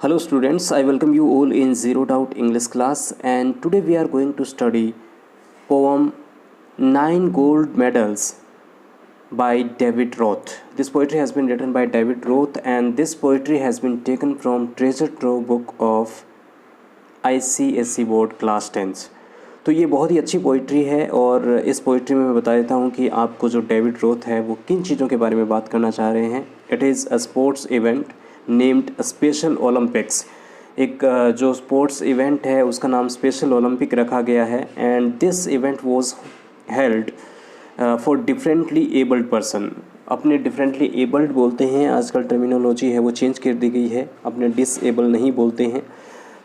Hello students, I welcome you all in Zero Doubt English class, and today we are going to study poem 9 Gold Medals by David Roth. This poetry has been written by David Roth, and this poetry has been taken from Treasure Trove book of ICSE board class 10th। तो ये बहुत ही अच्छी poetry है और इस poetry में मैं बता देता हूँ कि आपको जो डेविड रोथ है वो किन चीज़ों के बारे में बात करना चाह रहे हैं। It is a sports event named special Olympics. एक जो स्पोर्ट्स इवेंट है उसका नाम स्पेशल ओलंपिक रखा गया है, and this event was held for differently abled person. अपने डिफरेंटली एबल्ड बोलते हैं, आजकल टर्मिनोलॉजी है वो चेंज कर दी गई है, अपने डिसेबल नहीं बोलते हैं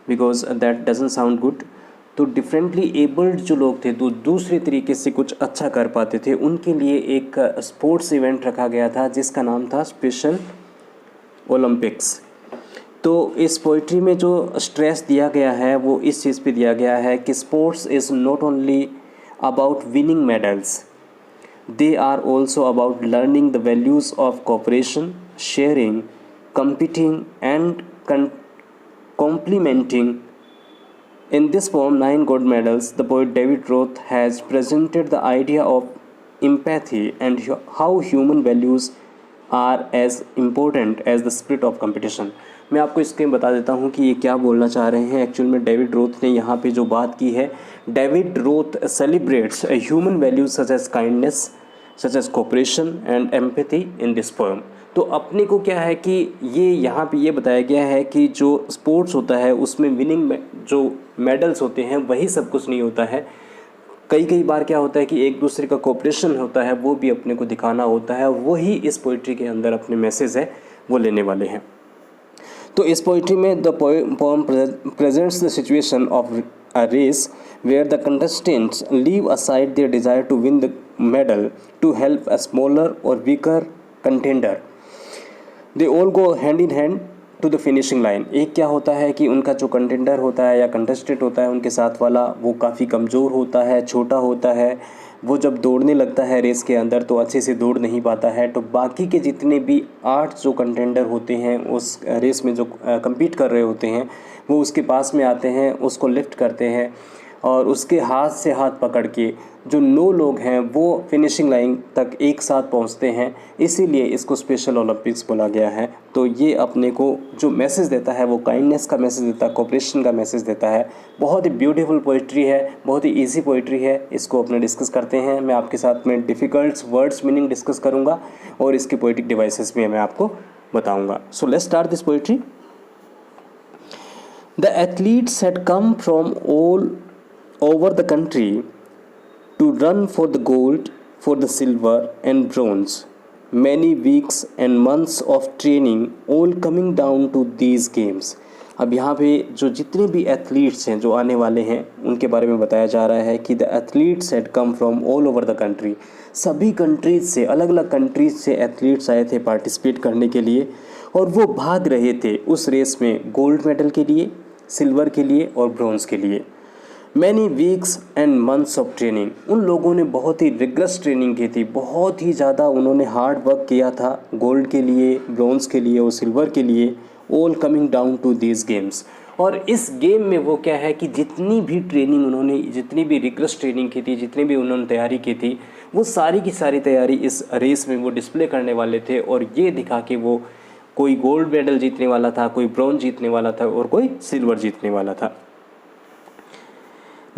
because that doesn't sound good. तो डिफरेंटली एबल्ड जो लोग थे तो दूसरे तरीके से कुछ अच्छा कर पाते थे, उनके लिए एक स्पोर्ट्स इवेंट रखा गया था जिसका नाम था स्पेशल ओलंपिक्स। तो इस पोइट्री में जो स्ट्रेस दिया गया है वो इस चीज़ पे दिया गया है कि sports is not only about winning medals, they are also about learning the values of cooperation, sharing, competing and complementing. In this poem, 9 Gold Medals, the poet David Roth has presented the idea of empathy and how human values are as important as the spirit of competition. मैं आपको इसके बता देता हूँ कि ये क्या बोलना चाह रहे हैं। एक्चुअल में डेविड रोथ ने यहाँ पे जो बात की है, David Roth celebrates human values such as kindness, such as cooperation and empathy in this poem. तो अपने को क्या है कि ये यहाँ पे ये बताया गया है कि जो स्पोर्ट्स होता है उसमें विनिंग जो मेडल्स होते हैं वही सब कुछ नहीं होता है। कई बार क्या होता है कि एक दूसरे का कोऑपरेशन होता है, वो भी अपने को दिखाना होता है, वही इस पोइट्री के अंदर अपने मैसेज है वो लेने वाले हैं। तो इस पोइट्री में the poem presents the situation of a race where the contestants leave aside their desire to win the medal to help a smaller और weaker contender. They all go hand in hand to the finishing line. एक क्या होता है कि उनका जो contender होता है या कंटेस्टेंट होता है उनके साथ वाला वो काफ़ी कमज़ोर होता है, छोटा होता है, वो जब दौड़ने लगता है रेस के अंदर तो अच्छे से दौड़ नहीं पाता है। तो बाकी के जितने भी 8 जो कंटेंडर होते हैं उस रेस में जो compete कर रहे होते हैं वो उसके पास में आते हैं, उसको लिफ्ट करते हैं और उसके हाथ से हाथ पकड़ के जो 9 लोग हैं वो फिनिशिंग लाइन तक एक साथ पहुंचते हैं। इसीलिए इसको स्पेशल ओलंपिक्स बोला गया है। तो ये अपने को जो मैसेज देता है वो काइंडनेस का मैसेज देता है, कोऑपरेशन का मैसेज देता है। बहुत ही ब्यूटीफुल पोइट्री है, बहुत ही ईजी पोइट्री है। इसको अपने डिस्कस करते हैं। मैं आपके साथ में डिफ़िकल्ट वर्ड्स मीनिंग डिस्कस करूँगा और इसके पोइटिक डिवाइसेस भी मैं आपको बताऊँगा। So let's start this poetry. The athletes had come from all over the country to run for the gold, for the silver and bronze. Many weeks and months of training all coming down to these games. अब यहाँ पे जो जितने भी athletes हैं जो आने वाले हैं उनके बारे में बताया जा रहा है कि the athletes had come from all over the country. सभी कंट्रीज से, अलग अलग कंट्रीज से एथलीट्स आए थे पार्टिसिपेट करने के लिए और वो भाग रहे थे उस रेस में गोल्ड मेडल के लिए, सिल्वर के लिए और ब्रॉन्ज के लिए। Many weeks and months of training. उन लोगों ने बहुत ही रिग्रेस ट्रेनिंग की थी, बहुत ही ज़्यादा उन्होंने हार्ड वर्क किया था गोल्ड के लिए, ब्रॉन्ज के लिए और सिल्वर के लिए। All coming down to these games. और इस गेम में वो क्या है कि जितनी भी ट्रेनिंग उन्होंने, जितनी भी रिग्रेस ट्रेनिंग की थी, जितनी भी उन्होंने तैयारी की थी, वो सारी की सारी तैयारी इस रेस में वो डिस्प्ले करने वाले थे और ये दिखा कि वो कोई गोल्ड मेडल जीतने वाला था, कोई ब्रॉन्ज जीतने वाला था और कोई सिल्वर जीतने वाला था।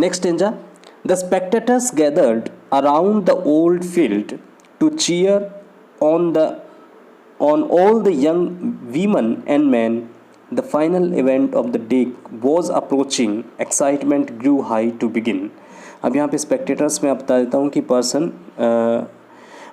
Next stanza. The spectators gathered around the old field to cheer on all the young women and men. The final event of the day was approaching. Excitement grew high to begin. अब यहाँ पे spectators में आप बता देता हूँ कि person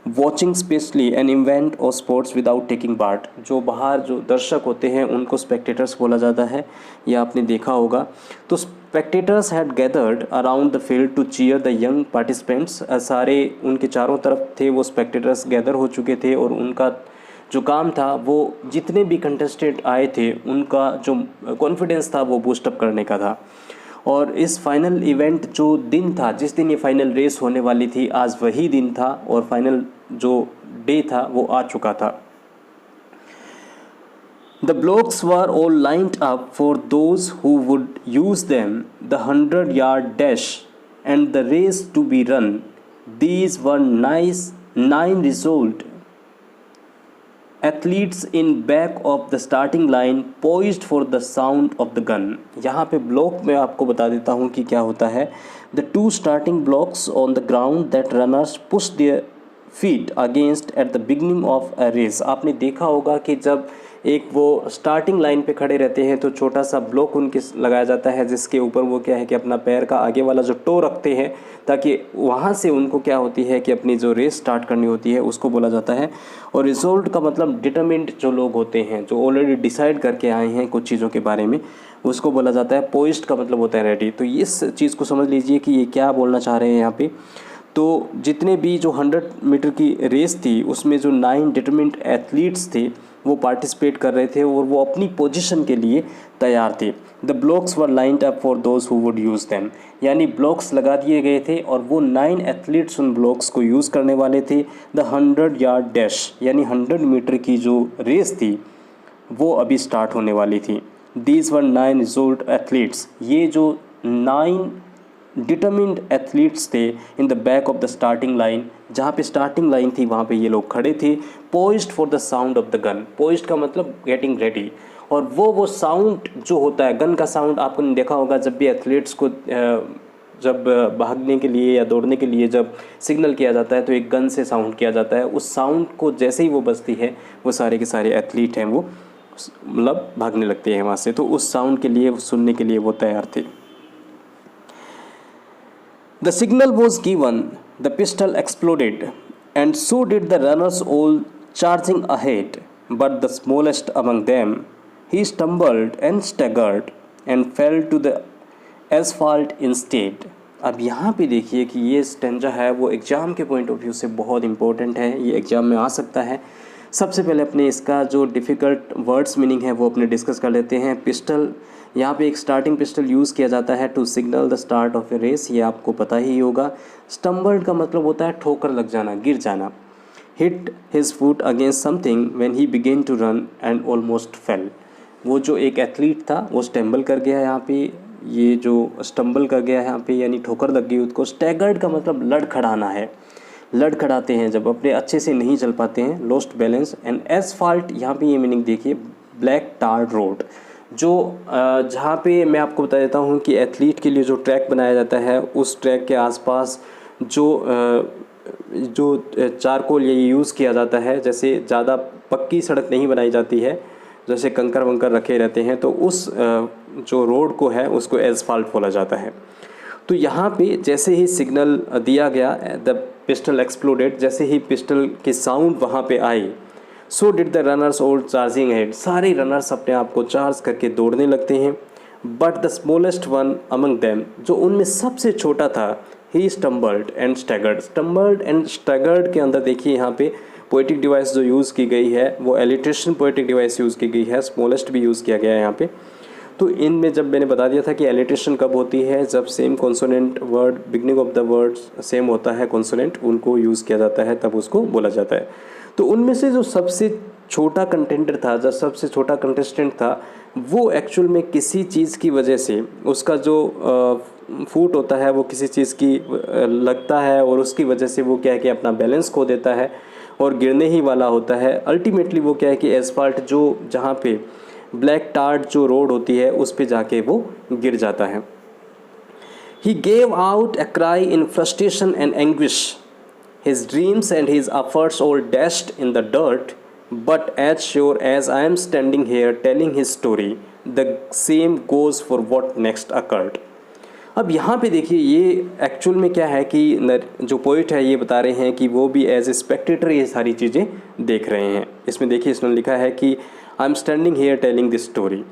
watching specially an event और स्पोर्ट्स विदाउट टेकिंग पार्ट। जो बाहर जो दर्शक होते हैं उनको स्पेक्टेटर्स बोला जाता है, यह आपने देखा होगा। तो spectators had gathered around the field to cheer the young participants. सारे उनके चारों तरफ थे वो स्पेक्टेटर्स गैदर हो चुके थे और उनका जो काम था वो जितने भी कंटेस्टेंट आए थे उनका जो कॉन्फिडेंस था वो बूस्टअप करने का था। और इस फाइनल इवेंट जो दिन था, जिस दिन ये फाइनल रेस होने वाली थी, आज वही दिन था और फाइनल जो डे था वो आ चुका था। The blocks were all lined up for those who would use them, the 100-yard dash and the race to be run. These were nine resolved athletes in back of the starting line, poised for the sound of the gun. यहाँ पे block में आपको बता देता हूँ कि क्या होता है. The two starting blocks on the ground that runners push their feet against at the beginning of a race. आपने देखा होगा कि जब एक वो स्टार्टिंग लाइन पे खड़े रहते हैं तो छोटा सा ब्लॉक उनके लगाया जाता है, जिसके ऊपर वो क्या है कि अपना पैर का आगे वाला जो टो रखते हैं, ताकि वहाँ से उनको क्या होती है कि अपनी जो रेस स्टार्ट करनी होती है उसको बोला जाता है. और रिजोल्ट का मतलब डिटरमिन्ड जो लोग होते हैं, जो ऑलरेडी डिसाइड करके आए हैं कुछ चीज़ों के बारे में, उसको बोला जाता है. पोइस्ट का मतलब होता है रेडी. तो इस चीज़ को समझ लीजिए कि ये क्या बोलना चाह रहे हैं यहाँ पे. तो जितने भी जो 100 मीटर की रेस थी उसमें जो 9 डिटरमिन्ड एथलीट्स थे वो पार्टिसिपेट कर रहे थे और वो अपनी पोजीशन के लिए तैयार थे. The blocks were lined up for those who would use them. यानी ब्लॉक्स लगा दिए गए थे और वो 9 एथलीट्स उन ब्लॉक्स को यूज़ करने वाले थे. द 100-yard डैश यानी 100 मीटर की जो रेस थी वो अभी स्टार्ट होने वाली थी. These were 9 resolute athletes. ये जो 9 डिटरमिन्ड एथलीट्स थे in the back of the starting line, जहाँ पे स्टार्टिंग लाइन थी वहाँ पे ये लोग खड़े थे. Poised for the sound of the gun. Poised का मतलब गेटिंग रेडी. और वो साउंड जो होता है, गन का साउंड आपने देखा होगा जब भी एथलीट्स को जब भागने के लिए या दौड़ने के लिए जब सिग्नल किया जाता है तो एक गन से साउंड किया जाता है. उस साउंड को जैसे ही वो बजती है वो सारे के सारे एथलीट हैं वो मतलब भागने लगते हैं वहाँ से. तो उस साउंड के लिए सुनने के लिए वो तैयार थे. The signal was given, the pistol exploded, and so did the runners all charging ahead. But the smallest among them, he stumbled and staggered and fell to the asphalt instead. अब यहाँ पे देखिए कि ये स्टेंजा है वो exam के point of view से बहुत इंपॉर्टेंट है, ये एग्ज़ाम में आ सकता है. सबसे पहले अपने इसका जो डिफ़िकल्ट वर्ड्स मीनिंग है वो अपने डिस्कस कर लेते हैं. पिस्टल, यहाँ पे एक स्टार्टिंग पिस्टल यूज़ किया जाता है to signal the start of a race, ये आपको पता ही होगा. स्टम्बल्ड का मतलब होता है ठोकर लग जाना, गिर जाना. Hit his foot against something when he began to run and almost fell. वो जो एक एथलीट था वो स्टम्बल कर गया यहाँ पे, ये जो स्टम्बल कर गया यहाँ पे यानी ठोकर लग गई उसको. स्टैगर्ड का मतलब लड़खड़ाना है, लड़खड़ाते हैं जब अपने अच्छे से नहीं चल पाते हैं. Lost balance. एंड एसफाल्ट, यहाँ पे ये मीनिंग देखिए, ब्लैक टार्ड रोड. जो जहाँ पे मैं आपको बता देता हूँ कि एथलीट के लिए जो ट्रैक बनाया जाता है उस ट्रैक के आसपास जो चारकोल ये यूज़ किया जाता है. जैसे ज़्यादा पक्की सड़क नहीं बनाई जाती है, जैसे कंकर वंकर रखे रहते हैं, तो उस जो रोड को है उसको एसफाल्ट बोला जाता है. तो यहाँ पे जैसे ही सिग्नल दिया गया, द पिस्टल एक्सप्लोडेड, जैसे ही पिस्टल की साउंड वहाँ पे आई, so did the runners all charging head. सारे रनर्स अपने आप को चार्ज करके दौड़ने लगते हैं. But the smallest one among them, जो उनमें सबसे छोटा था, he stumbled and staggered. Stumbled and staggered के अंदर देखिए यहाँ पे पोएटिक डिवाइस जो यूज़ की गई है वो एलिट्रेशन पोएटिक डिवाइस यूज़ की गई है. स्मॉलेस्ट भी यूज़ किया गया है यहाँ पे. तो इनमें जब मैंने बता दिया था कि एलिट्रेशन कब होती है, जब same consonant word, beginning of the word same होता है कॉन्सोनेंट, उनको यूज़ किया जाता है, तब उसको बोला जाता है. तो उनमें से जो सबसे छोटा कंटेंडर था, जो सबसे छोटा कंटेस्टेंट था, वो एक्चुअल में किसी चीज़ की वजह से उसका जो फूट होता है वो किसी चीज़ की लगता है और उसकी वजह से वो क्या है कि अपना बैलेंस खो देता है और गिरने ही वाला होता है. अल्टीमेटली वो क्या है कि एसफाल्ट जो जहाँ पे ब्लैक टार्ड जो रोड होती है उस पे जाके वो गिर जाता है. He gave out a cry in frustration and anguish. His dreams and his efforts all dashed in the dirt, but as sure as I am standing here telling his story, the same goes for what next occurred. अब यहाँ पे देखिए ये actual में क्या है कि जो पोइट है ये बता रहे हैं कि वो भी एज ए स्पेक्टेटर ये सारी चीज़ें देख रहे हैं. इसमें देखिए इसने लिखा है कि I am standing here telling this story,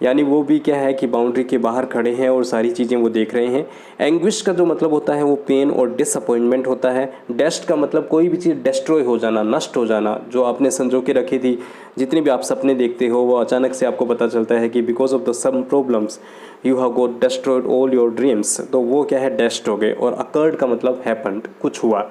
यानी वो भी क्या है कि बाउंड्री के बाहर खड़े हैं और सारी चीज़ें वो देख रहे हैं. एंग्विश का जो मतलब होता है वो पेन और डिसअपॉइंटमेंट होता है. डेस्ट का मतलब कोई भी चीज़ डिस्ट्रॉय हो जाना, नष्ट हो जाना, जो आपने संजो के रखी थी, जितने भी आप सपने देखते हो वो अचानक से आपको पता चलता है कि because of the some problems you have got destroyed all your dreams, तो वो क्या है डेस्ट हो गए. और अकर्ड का मतलब हैपेंड, कुछ हुआ.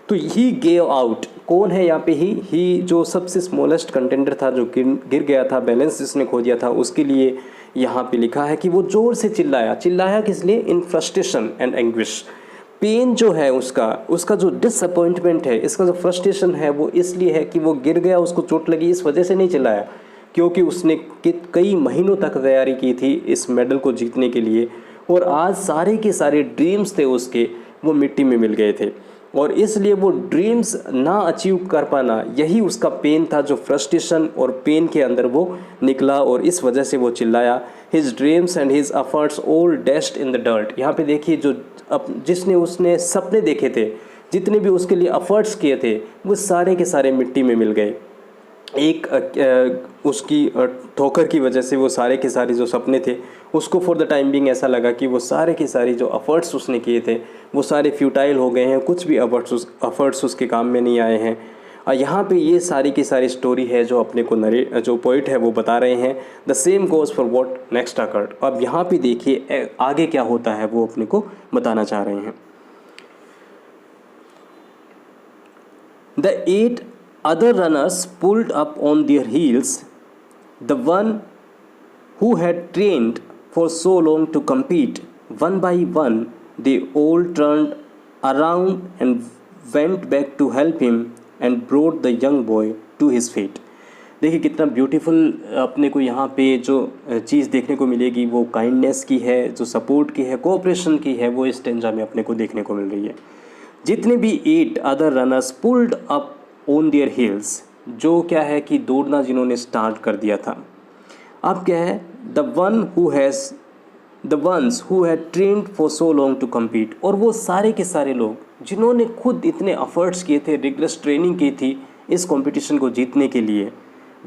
तो ही गेव आउट, कौन है यहाँ पे ही जो सबसे स्मॉलेस्ट कंटेंडर था, जो गिर गया था, बैलेंस जिसने खो दिया था, उसके लिए यहाँ पे लिखा है कि वो ज़ोर से चिल्लाया किस लिए? इन फ्रस्ट्रेशन एंड एंग्विश। पेन जो है उसका जो डिसअपॉइंटमेंट है, इसका जो फ्रस्ट्रेशन है, वो इसलिए है कि वो गिर गया, उसको चोट लगी, इस वजह से नहीं चिल्लाया, क्योंकि उसने कई महीनों तक तैयारी की थी इस मेडल को जीतने के लिए, और आज सारे के सारे ड्रीम्स थे उसके, वो मिट्टी में मिल गए थे, और इसलिए वो ड्रीम्स ना अचीव कर पाना, यही उसका पेन था, जो फ्रस्ट्रेशन और पेन के अंदर वो निकला, और इस वजह से वो चिल्लाया। His dreams and his efforts all dashed in the dirt. यहाँ पे देखिए, जो जिसने उसने सपने देखे थे, जितने भी उसके लिए एफर्ट्स किए थे, वो सारे के सारे मिट्टी में मिल गए। एक उसकी ठोकर की वजह से वो सारे के सारे जो सपने थे, उसको फॉर द टाइम बिंग ऐसा लगा कि वो सारे के सारे जो एफर्ट्स उसने किए थे, वो सारे फ्यूटाइल हो गए हैं, कुछ भी एफर्ट्स उसके काम में नहीं आए हैं। और यहाँ पे ये सारी की सारी स्टोरी है जो अपने को जो पोइट है वो बता रहे हैं। The same goes for what next occurred. अब यहाँ पे देखिए आगे क्या होता है, वो अपने को बताना चाह रहे हैं। The 8 other runners pulled up on their heels. The one who had trained for so long to compete, one by one, they all turned around and went back to help him and brought the young boy to his feet. देखिए कितना beautiful अपने को यहाँ पे जो चीज़ देखने को मिलेगी, वो काइंडनेस की है, जो सपोर्ट की है, कोऑपरेशन की है, वो इस स्टेंजा में अपने को देखने को मिल रही है। जितने भी 8 other runners pulled up on their heels, जो क्या है कि दौड़ना जिन्होंने स्टार्ट कर दिया था, अब क्या है, the ones who had trained for so long to compete, और वो सारे के सारे लोग जिन्होंने खुद इतने एफर्ट्स किए थे, रिगरस ट्रेनिंग की थी इस कंपटीशन को जीतने के लिए,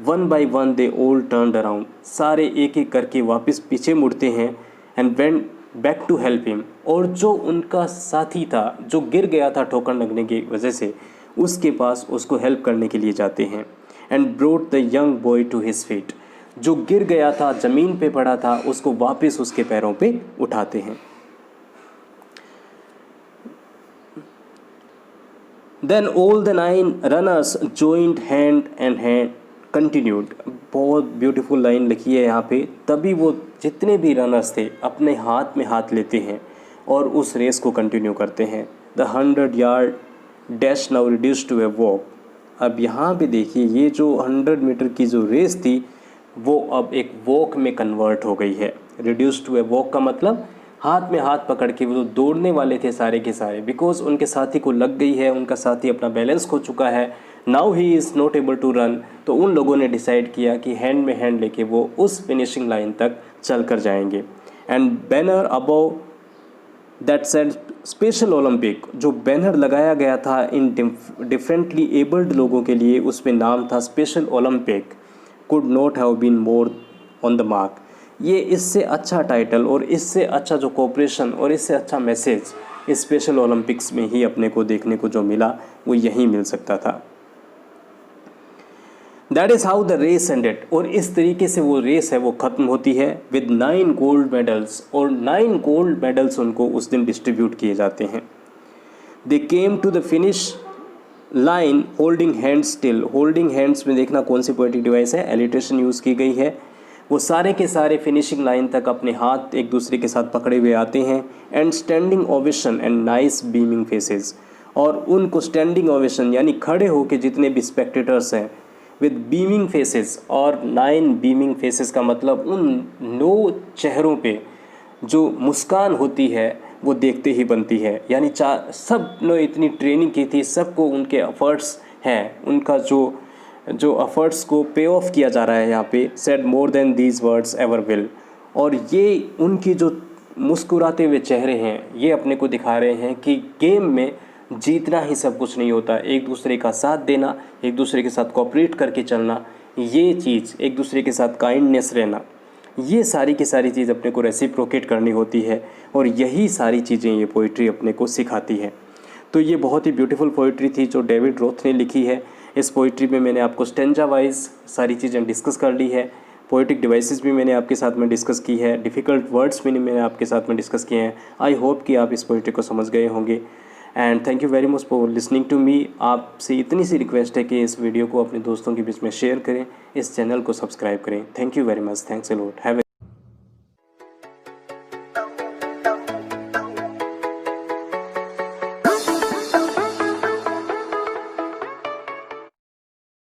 one by one they all turned around, सारे एक एक करके वापस पीछे मुड़ते हैं, and went back to help him, और जो उनका साथी था, जो गिर गया था ठोकर लगने की वजह से, उसके पास उसको हेल्प करने के लिए जाते हैं। And brought the young boy to his feet, जो गिर गया था, ज़मीन पे पड़ा था, उसको वापस उसके पैरों पे उठाते हैं। Then all the 9 runners joint hand and hand continued. बहुत ब्यूटीफुल लाइन लिखी है यहाँ पे। तभी वो जितने भी रनर्स थे अपने हाथ में हाथ लेते हैं और उस रेस को कंटिन्यू करते हैं। The 100 yard dash now reduce to a walk. अब यहाँ पे देखिए, ये जो 100 मीटर की जो रेस थी वो अब एक वॉक में कन्वर्ट हो गई है। रिड्यूस टू ए वॉक का मतलब हाथ में हाथ पकड़ के वो दौड़ने वाले थे सारे के सारे, बिकॉज उनके साथी को लग गई है, उनका साथी अपना बैलेंस खो चुका है, now he is not able to run. तो उन लोगों ने डिसाइड किया कि हैंड में हैंड लेके वो उस फिनिशिंग लाइन तक चल कर जाएंगे। And banner above that said special Olympic, जो बैनर लगाया गया था इन डिफरेंटली एबल्ड लोगों के लिए, उसमें नाम था special Olympic, could not have been more on the mark. ये इससे अच्छा टाइटल और इससे अच्छा जो कोऑपरेशन और इससे अच्छा मैसेज इस स्पेशल ओलंपिक्स में ही अपने को देखने को जो मिला वो यही मिल सकता था। That is how the race ended. और इस तरीके से वो रेस है वो ख़त्म होती है विद 9 गोल्ड मेडल्स, और 9 गोल्ड मेडल्स उनको उस दिन डिस्ट्रीब्यूट किए जाते हैं। They came to the finish line holding hands still. Holding hands में देखना कौन सी पोएटिक डिवाइस है, एलिट्रेशन यूज़ की गई है। वो सारे के सारे फिनिशिंग लाइन तक अपने हाथ एक दूसरे के साथ पकड़े हुए आते हैं। And standing ovation and nice beaming faces, और उनको स्टैंडिंग ओवेशन यानी खड़े होकर जितने भी स्पेक्टेटर्स हैं विद बीमिंग फेसेस, और 9 बीमिंग फेसेस का मतलब उन 9 चेहरों पे जो मुस्कान होती है वो देखते ही बनती है। यानी सब ने इतनी ट्रेनिंग की थी, सबको उनके एफर्ट्स हैं, उनका जो एफर्ट्स को पे ऑफ किया जा रहा है यहाँ पे। Said more than these words ever will. और ये उनकी जो मुस्कुराते हुए चेहरे हैं ये अपने को दिखा रहे हैं कि गेम में जीतना ही सब कुछ नहीं होता, एक दूसरे का साथ देना, एक दूसरे के साथ कोऑपरेट करके चलना, ये चीज़, एक दूसरे के साथ काइंडनेस रहना, ये सारी की सारी चीज़ अपने को रेसिप्रोकेट करनी होती है। और यही सारी चीज़ें ये पोइट्री अपने को सिखाती है। तो ये बहुत ही ब्यूटीफुल पोइट्री थी जो डेविड रोथ ने लिखी है। इस पोइट्री में मैंने आपको स्टेंजा वाइज सारी चीज़ें डिस्कस कर ली है। पोइटिक डिवाइसेस भी मैंने आपके साथ में डिस्कस की है, डिफ़िकल्ट वर्ड्स भी मैंने आपके साथ में डिस्कस किए हैं। आई होप कि आप इस पोइट्री को समझ गए होंगे। And thank you very much for listening to me. आपसे इतनी सी रिक्वेस्ट है कि इस वीडियो को अपने दोस्तों के बीच में शेयर करें, इस चैनल को सब्सक्राइब करें। Thank you very much, thanks a lot, have